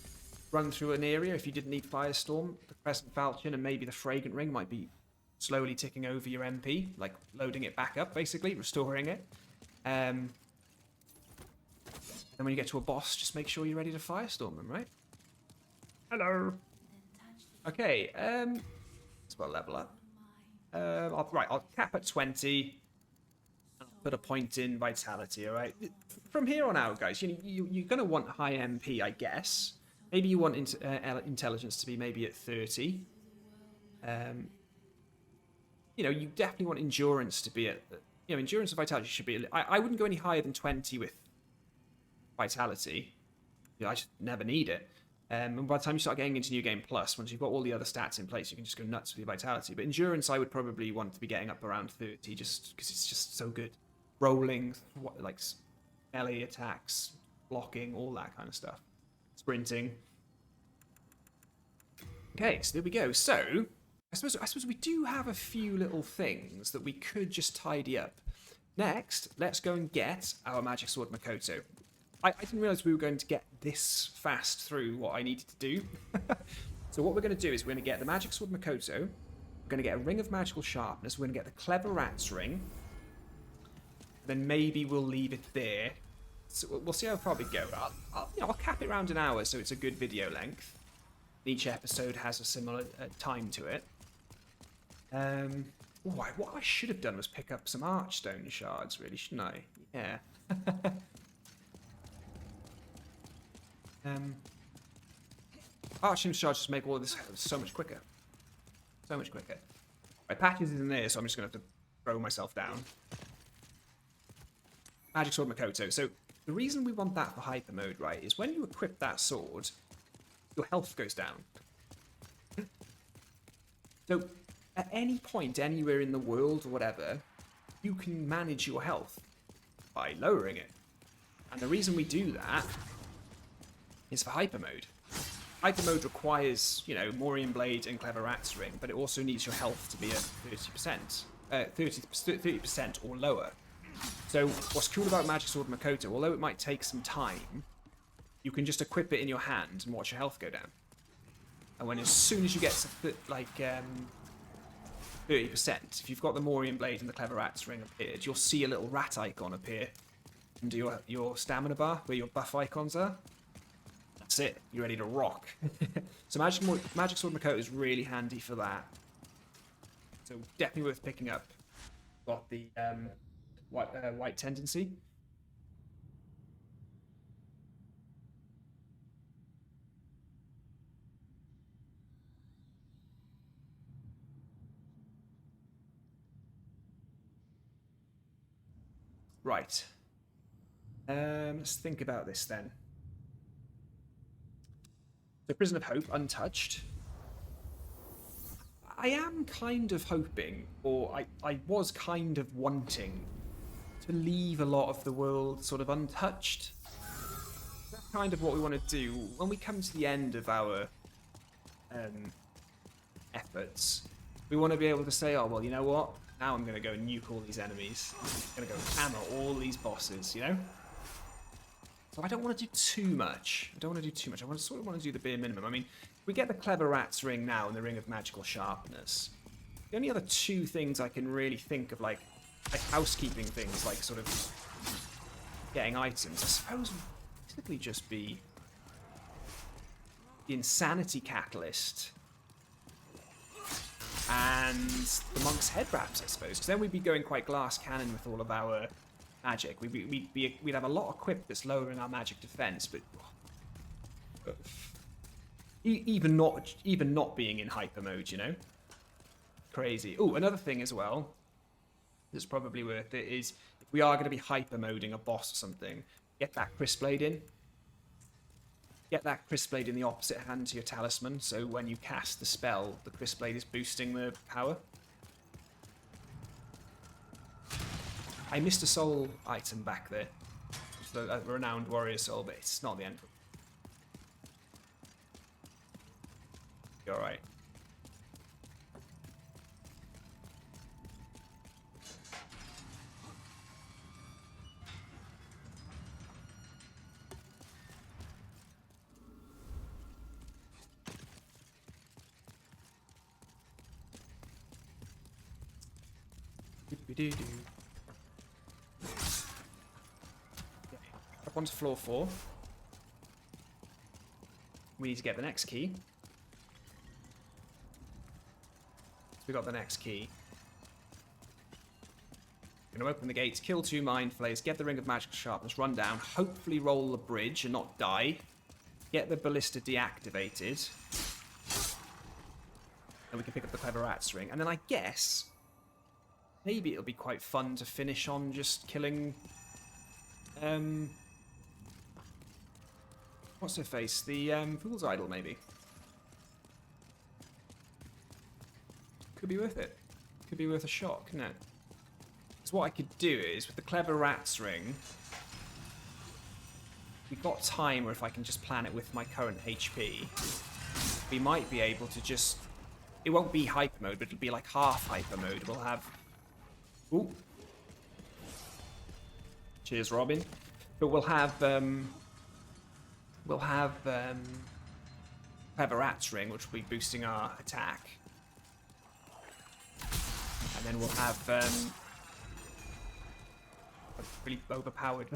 Run through an area if you didn't need Firestorm. The Crescent Falchion and maybe the Fragrant Ring might be slowly ticking over your MP, like loading it back up, basically, restoring it. And when you get to a boss, just make sure you're ready to Firestorm them, right? Hello. Okay, let's about level up. I'll cap at 20. I'll put a point in Vitality, alright? From here on out, guys, you're going to want high MP, I guess. Maybe you want Intelligence to be maybe at 30. You definitely want Endurance to be at... Endurance and Vitality should be... I wouldn't go any higher than 20 with Vitality. I just never need it. And by the time you start getting into New Game Plus, once you've got all the other stats in place, you can just go nuts with your Vitality. But Endurance, I would probably want to be getting up around 30, just because it's just so good. Rolling, like melee attacks, blocking, all that kind of stuff. Sprinting. Okay, so there we go. So, I suppose we do have a few little things that we could just tidy up. Next, let's go and get our Magic Sword Makoto. I didn't realise we were going to get this fast through what I needed to do. So what we're going to do is we're going to get the Magic Sword Makoto. We're going to get a Ring of Magical Sharpness. We're going to get the Clever Rat's Ring. Then maybe we'll leave it there. So we'll see how far we go. I'll cap it around an hour so it's a good video length. Each episode has a similar time to it. What I should have done was pick up some Archstone shards, really, shouldn't I? Yeah. Archstone shards just make all of this so much quicker. So much quicker. My patches is in there, so I'm just going to have to throw myself down. Magic Sword Makoto. So the reason we want that for hyper mode, right, is when you equip that sword, your health goes down. So at any point, anywhere in the world or whatever, you can manage your health by lowering it. And the reason we do that is for hyper mode. Hyper mode requires, Morion Blade and Clever Rat's Ring, but it also needs your health to be at 30%. 30% or lower. So what's cool about Magic Sword Makoto, although it might take some time, you can just equip it in your hand and watch your health go down. And as soon as you get to 30%, if you've got the Morion Blade and the Clever Rat's Ring appeared, you'll see a little rat icon appear under your stamina bar, where your buff icons are. That's it. You're ready to rock. So Magic Sword Makoto is really handy for that. So definitely worth picking up. Got the white tendency. Right. Let's think about this then. So Prison of Hope, untouched. I am kind of hoping, or I was kind of wanting to leave a lot of the world sort of untouched. That's kind of what we want to do. When we come to the end of our efforts, we want to be able to say, oh, well, you know what? Now I'm going to go and nuke all these enemies. I'm going to go hammer all these bosses, you know? So I don't want to do too much. I sort of want to do the bare minimum. I mean, we get the Clever Rat's Ring now and the Ring of Magical Sharpness. The only other two things I can really think of, like housekeeping things, like sort of getting items, I suppose would typically just be the Insanity Catalyst and the Monk's Head Wraps, I suppose, because then we'd be going quite glass cannon with all of our magic. We'd have a lot equipped that's lowering our magic defense, but even not being in hyper mode, you know, crazy. Oh, another thing as well that's probably worth it is if we are going to be hyper moding a boss or something, get that Crisp Blade in. Get that Crisp Blade in the opposite hand to your talisman, so when you cast the spell, the Crisp Blade is boosting the power. I missed a soul item back there. It's a renowned warrior soul, but it's not the end. You're alright. Up onto floor 4. We need to get the next key. So we got the next key. We're going to open the gates, kill 2 Mind Flayers, get the Ring of Magical Sharpness, run down, hopefully roll the bridge and not die. Get the Ballista deactivated. And we can pick up the Clever Rat's Ring. And then I guess maybe it'll be quite fun to finish on just killing what's her face? The Fool's Idol, maybe. Could be worth it. Could be worth a shot, couldn't it? So what I could do is, with the Clever Rat's Ring, we've got time where if I can just plan it with my current HP, we might be able to just... It won't be hyper mode, but it'll be like half hyper mode. We'll have... Ooh. Cheers, Robin. But we'll have Clever Rat's Ring, which will be boosting our attack. And then we'll have really overpowered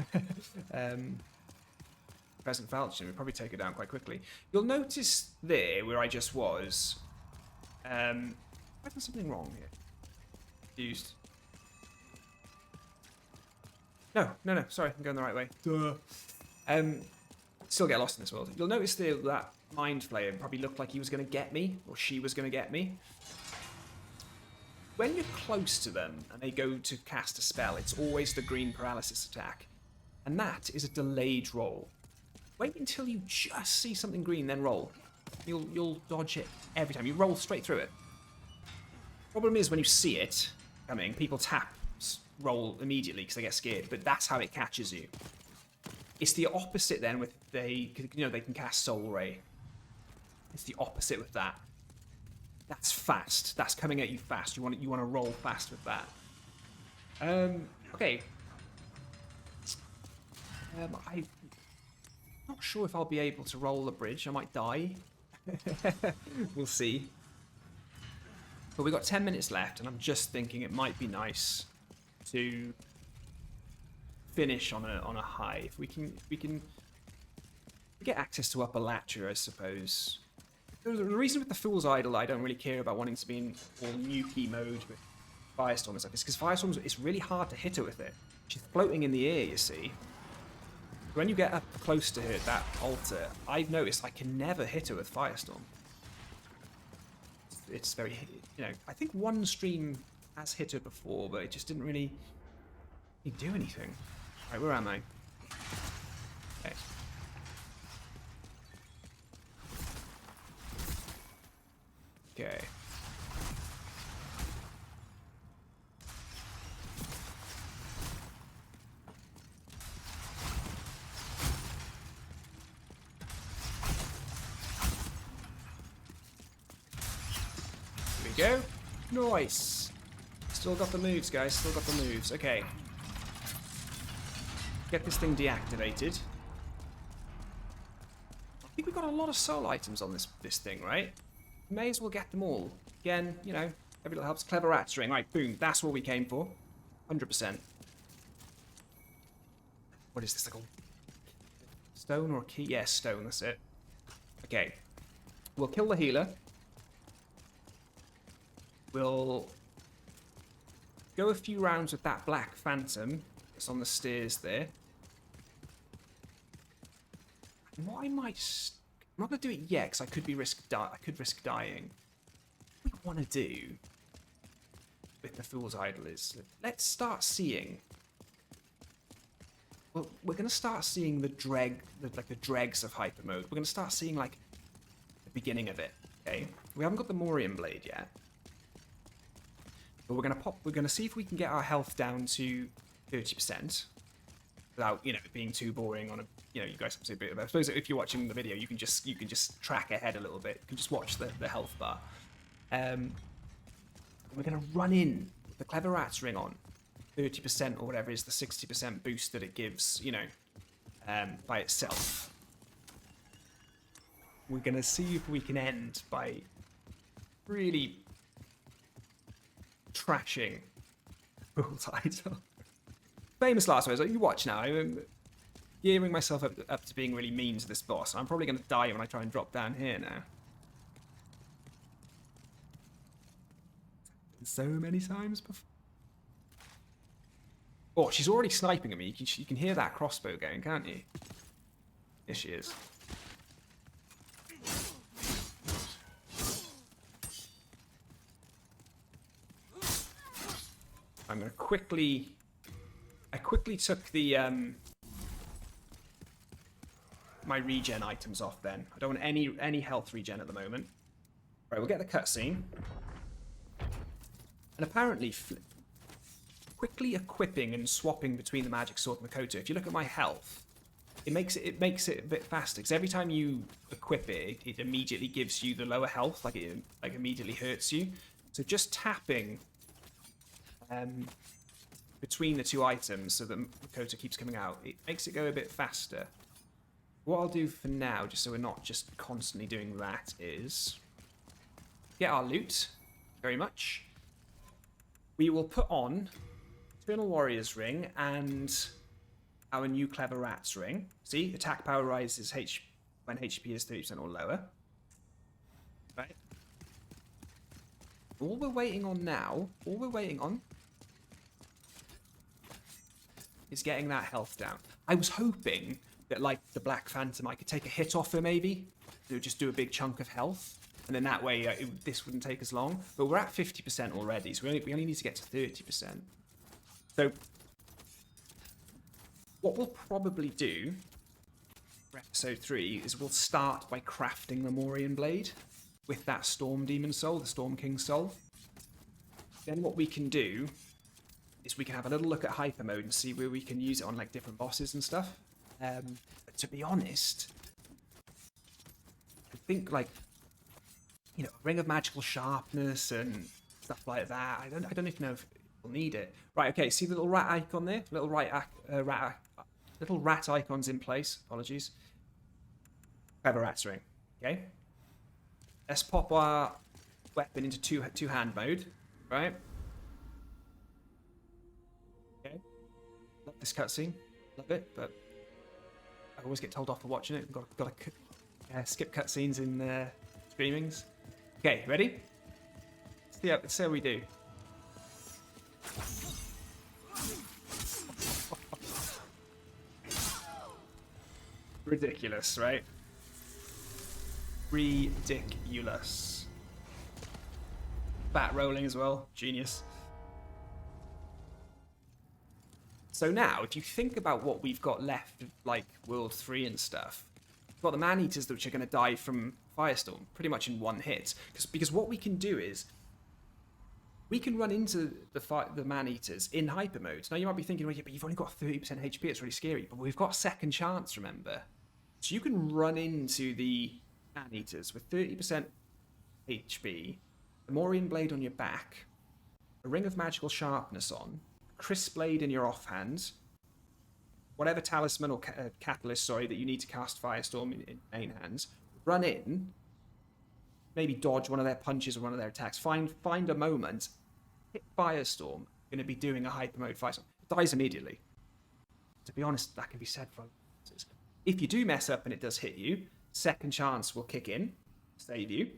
Present Falchion. We'll probably take it down quite quickly. You'll notice there, where I just was, I've done something wrong here. Confused. No, sorry, I'm going the right way. Duh. Still get lost in this world. You'll notice there that Mind Flayer probably looked like he was going to get me, or she was going to get me. When you're close to them and they go to cast a spell, it's always the green paralysis attack. And that is a delayed roll. Wait until you just see something green, then roll. You'll dodge it every time. You roll straight through it. Problem is, when you see it coming, people tap roll immediately because they get scared, but that's how it catches you. It's the opposite then with they can cast Soul Ray. It's the opposite with that. That's fast. That's coming at you fast. You want to roll fast with that. Okay. I'm not sure if I'll be able to roll the bridge. I might die. We'll see. But we've got 10 minutes left, and I'm just thinking it might be nice to finish on a high. If we can get access to Upper Latcher, I suppose. The reason with the Fool's Idol I don't really care about wanting to be in all nuke mode with Firestorm and stuff is because Firestorm, it's really hard to hit her with it. She's floating in the air, you see. When you get up close to her at that altar, I've noticed I can never hit her with Firestorm. It's very, I think one stream has hit her before, but it just didn't really You do anything? Right, where am I? Okay. Okay. Here we go. Nice. Still got the moves, guys. Still got the moves. Okay. Get this thing deactivated. I think we've got a lot of soul items on this thing, right? May as well get them all. Again, you know, every little helps. Clever rat string. Right, boom. That's what we came for. 100%. What is this? Like a stone or a key? Yeah, stone. That's it. Okay. We'll kill the healer. We'll go a few rounds with that black phantom that's on the stairs there. And what I might... I'm not going to do it yet because I could risk dying. What we want to do with the Fool's Idol is let's start seeing. Well, we're going to start seeing the dregs of hyper mode. We're going to start seeing like the beginning of it. Okay, we haven't got the Morian blade yet, but we're going to see if we can get our health down to 30% without, you know, being too boring on a. You know, you guys have to see a bit of it. I suppose if you're watching the video, you can just track ahead a little bit. You can just watch the health bar. We're going to run in with the Clever Rat's ring on 30% or whatever is the 60% boost that it gives, you know, by itself. We're going to see if we can end by really trashing Fool's Idol. Famous last words. You watch now. I'm gearing myself up to being really mean to this boss. I'm probably going to die when I try and drop down here now. So many times before. Oh, she's already sniping at me. You can hear that crossbow going, can't you? Here she is. I'm going to quickly... I quickly took the... my regen items off then. I don't want any health regen at the moment. Right, we'll get the cutscene. And apparently, quickly equipping and swapping between the magic sword Makoto. If you look at my health, it makes it a bit faster because every time you equip it, it immediately gives you the lower health, like it immediately hurts you. So just tapping between the two items so that Makoto keeps coming out, it makes it go a bit faster. What I'll do for now, just so we're not just constantly doing that, is get our loot, very much. We will put on Eternal Warrior's Ring and our new Clever Rat's Ring. See, attack power rises when HP is 30% or lower. Right. All we're waiting on is getting that health down. I was hoping that, like the Black Phantom, I could take a hit off her maybe. It would just do a big chunk of health. And then that way, this wouldn't take as long. But we're at 50% already, so we only need to get to 30%. So, what we'll probably do for episode 3 is we'll start by crafting the Morian blade with that Storm Demon soul, the Storm King soul. Then what we can do is we can have a little look at hyper mode and see where we can use it on like different bosses and stuff. But to be honest, I think like, you know, Ring of Magical Sharpness and stuff like that. I don't even know if we'll need it. Right, okay, see the little rat icon there? Little rat icons in place. Apologies. Clever Rat's Ring. Okay. Let's pop our weapon into two-hand mode. Right. Okay. Love this cutscene. Love it, but I always get told off for watching it. Got to skip cutscenes in streamings. Okay, ready? Let's see how we do. Ridiculous, right? Ridiculous. Bat rolling as well. Genius. So now, if you think about what we've got left, like World 3 and stuff, we've got the man-eaters which are going to die from Firestorm pretty much in one hit. Because what we can do is, we can run into the man-eaters in hyper mode. Now you might be thinking, well, yeah, but you've only got 30% HP, it's really scary. But we've got second chance, remember? So you can run into the man-eaters with 30% HP, a Morian blade on your back, a ring of magical sharpness on, crisp blade in your offhand, whatever talisman or catalyst, that you need to cast Firestorm in main hands, run in, maybe dodge one of their punches or one of their attacks, find a moment, hit Firestorm, going to be doing a hyper mode Firestorm, it dies immediately. To be honest, that can be said for others. If you do mess up and it does hit you, second chance will kick in, save you,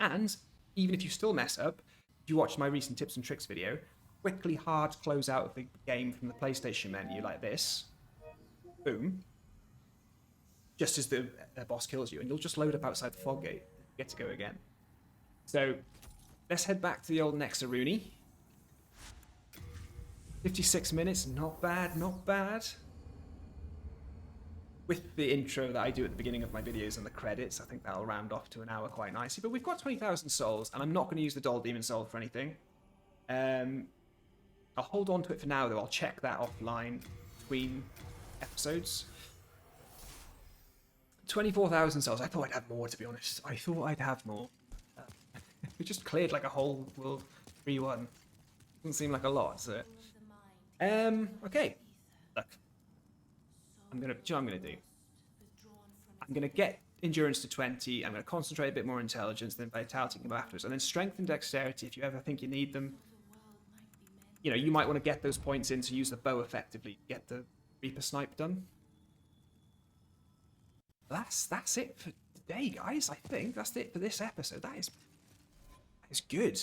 and even if you still mess up, if you watched my recent tips and tricks video, quickly hard close out of the game from the PlayStation menu like this, boom, just as the boss kills you, and you'll just load up outside the fog gate. Get to go again. So let's head back to the old Nexaruni. 56 minutes, not bad, not bad. With the intro that I do at the beginning of my videos and the credits, I think that'll round off to an hour quite nicely. But we've got 20,000 souls, and I'm not going to use the Doll Demon Soul for anything. I'll hold on to it for now, though. I'll check that offline between episodes. 24,000 souls. I thought I'd have more, to be honest. I thought I'd have more. We just cleared like a whole world 3-1. Doesn't seem like a lot, does it? Okay. Look. I'm gonna do. I'm gonna get endurance to 20. I'm gonna concentrate a bit more intelligence, then vitality can go afterwards, and then strength and dexterity if you ever think you need them. You know, you might want to get those points in to use the bow effectively, get the Reaper Snipe done. That's it for today, guys. I think that's it for this episode. That is good.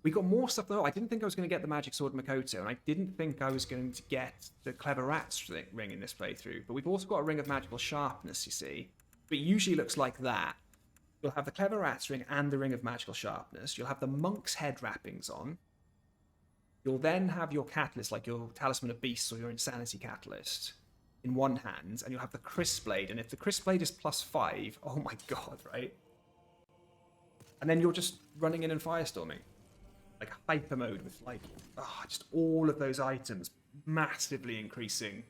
We got more stuff though. I didn't think I was going to get the magic sword Makoto, and I didn't think I was going to get the clever rats ring in this playthrough. But we've also got a ring of magical sharpness, you see. But it usually looks like that. You'll have the clever rats ring and the ring of magical sharpness. You'll have the monk's head wrappings on. You'll then have your catalyst, like your talisman of beasts or your insanity catalyst, in one hand, and you'll have the crisp blade. And if the crisp blade is +5, oh my god, right? And then you're just running in and firestorming. Like hyper mode with like, just all of those items massively increasing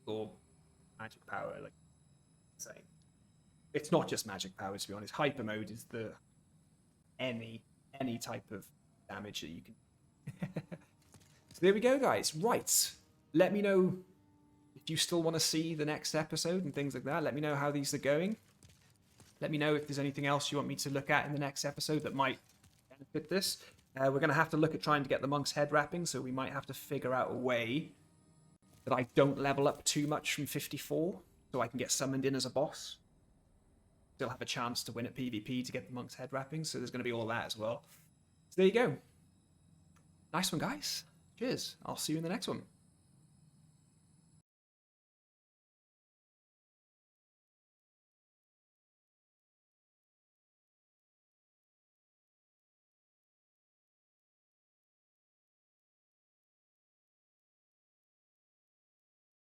your magic power, like insane. It's not just magic power, to be honest. Hyper mode is the any type of damage that you can. So there we go, guys. Right, let me know if you still want to see the next episode and things like that. Let me know how these are going. Let me know if there's anything else you want me to look at in the next episode that might benefit this. We're going to have to look at trying to get the monk's head wrapping, so we might have to figure out a way that I don't level up too much from 54, so I can get summoned in as a boss. Still have a chance to win at PvP to get the monk's head wrapping, so there's going to be all that as well. So there you go. Nice one, guys. Cheers. I'll see you in the next one.